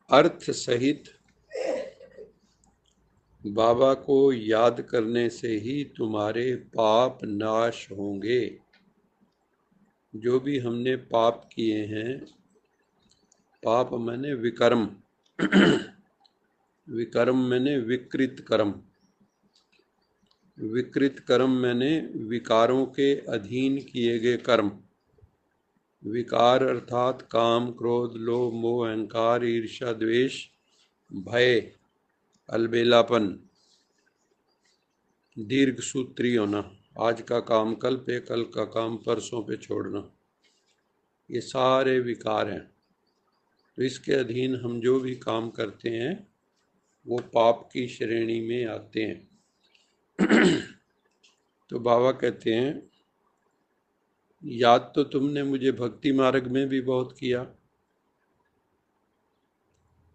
अर्थ सहित बाबा को याद करने से ही तुम्हारे पाप नाश होंगे। जो भी हमने पाप किए हैं, पाप मैंने विकर्म, विकर्म मैंने विकृत कर्म, विकृत कर्म मैंने विकारों के अधीन किए गए कर्म। विकार अर्थात काम, क्रोध, लोभ, मोह, अहंकार, ईर्ष्या, द्वेष, भय, अलबेलापन, दीर्घ सूत्री होना, आज का काम कल पे, कल का काम परसों पे छोड़ना, ये सारे विकार हैं। तो इसके अधीन हम जो भी काम करते हैं वो पाप की श्रेणी में आते हैं। तो बाबा कहते हैं, याद तो तुमने मुझे भक्ति मार्ग में भी बहुत किया,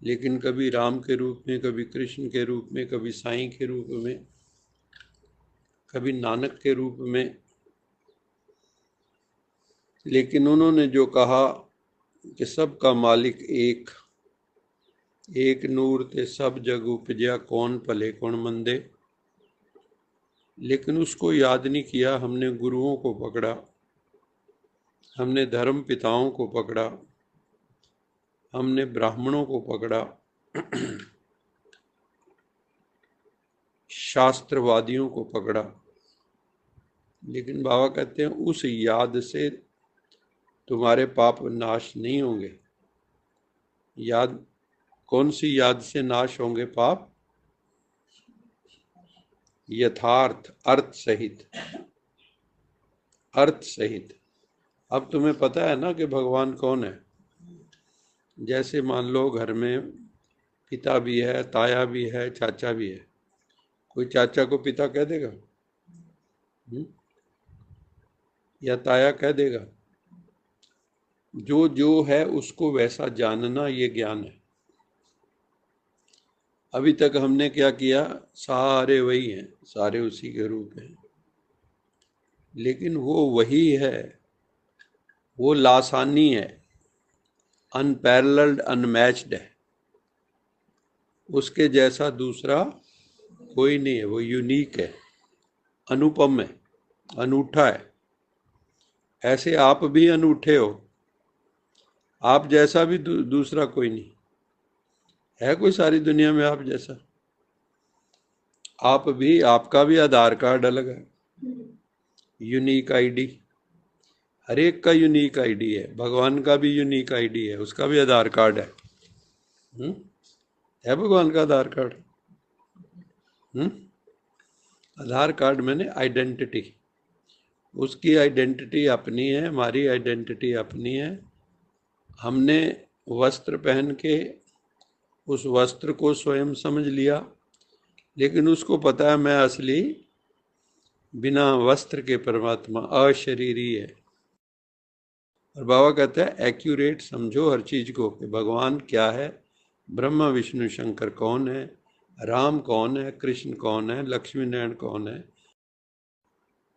लेकिन कभी राम के रूप में, कभी कृष्ण के रूप में, कभी साईं के रूप में, कभी नानक के रूप में। लेकिन उन्होंने जो कहा कि सबका मालिक एक, एक नूर ते सब जग उपजया, कौन भले कौन मंदे, लेकिन उसको याद नहीं किया। हमने गुरुओं को पकड़ा, हमने धर्म पिताओं को पकड़ा, हमने ब्राह्मणों को पकड़ा, शास्त्रवादियों को पकड़ा। लेकिन बाबा कहते हैं उस याद से तुम्हारे पाप नाश नहीं होंगे। याद, कौन सी याद से नाश होंगे पाप? यथार्थ, अर्थ सहित, अर्थ सहित। अब तुम्हें पता है ना कि भगवान कौन है। जैसे मान लो घर में पिता भी है, ताया भी है, चाचा भी है। कोई चाचा को पिता कह देगा? या ताया कह देगा? जो जो है उसको वैसा जानना, ये ज्ञान है। अभी तक हमने क्या किया? सारे वही हैं, सारे उसी के रूप हैं, लेकिन वो वही है, वो लासानी है, अनपैरेलल्ड, अनमैच्ड है। उसके जैसा दूसरा कोई नहीं है। वो यूनिक है, अनुपम है, अनूठा है। ऐसे आप भी अनूठे हो, आप जैसा भी दूसरा कोई नहीं है। कोई सारी दुनिया में आप जैसा? आप भी, आपका भी आधार कार्ड अलग है, यूनिक आईडी। हर एक का यूनिक आईडी है। भगवान का भी यूनिक आईडी है, उसका भी आधार कार्ड है। है भगवान का आधार कार्ड? आधार कार्ड मैंने आइडेंटिटी। उसकी आइडेंटिटी अपनी है, हमारी आइडेंटिटी अपनी है। हमने वस्त्र पहन के उस वस्त्र को स्वयं समझ लिया, लेकिन उसको पता है मैं असली बिना वस्त्र के परमात्मा अशरीरी है। और बाबा कहते हैं एक्यूरेट समझो हर चीज को कि भगवान क्या है, ब्रह्मा विष्णु शंकर कौन है, राम कौन है, कृष्ण कौन है, लक्ष्मी नारायण कौन है।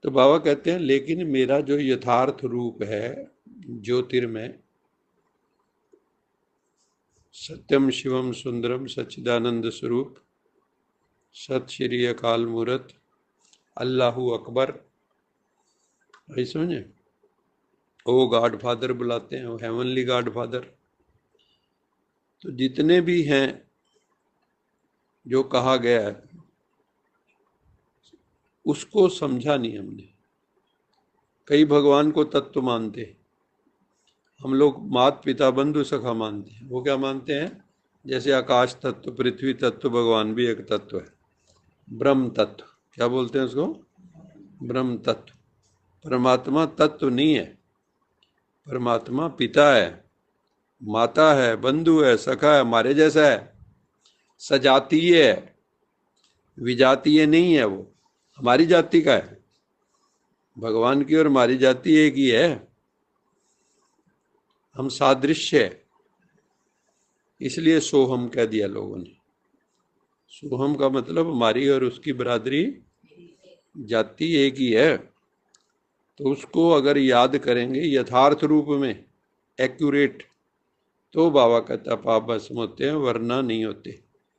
तो बाबा कहते हैं लेकिन मेरा जो यथार्थ रूप है ज्योतिर्मय, सत्यम शिवम सुंदरम सच्चिदानंद स्वरूप, सत श्री अकाल मूर्त, अल्लाहू अकबर, भाई समझे? वो गॉड फादर बुलाते हैं, वो हेवनली गॉड फादर। तो जितने भी हैं जो कहा गया है उसको समझा नहीं हमने। कई भगवान को तत्व मानते, हम लोग मात पिता बंधु सखा मानते हैं। वो क्या मानते हैं? जैसे आकाश तत्व, पृथ्वी तत्व, भगवान भी एक तत्व है, ब्रह्म तत्व। क्या बोलते हैं उसको? ब्रह्म तत्व। परमात्मा तत्व नहीं है। परमात्मा पिता है, माता है, बंधु है, सखा है, हमारे जैसा है, सजातीय है, विजातीय नहीं है। वो हमारी जाति का है। भगवान की और हमारी जाति एक ही है, हम सादृश्य है। इसलिए सोहम कह दिया लोगों ने। सोहम का मतलब हमारी और उसकी बरादरी, जाति एक ही है। तो उसको अगर याद करेंगे यथार्थ रूप में, एक्यूरेट, तो बाबा कहता पाप भस्म होते हैं, वरना नहीं होते।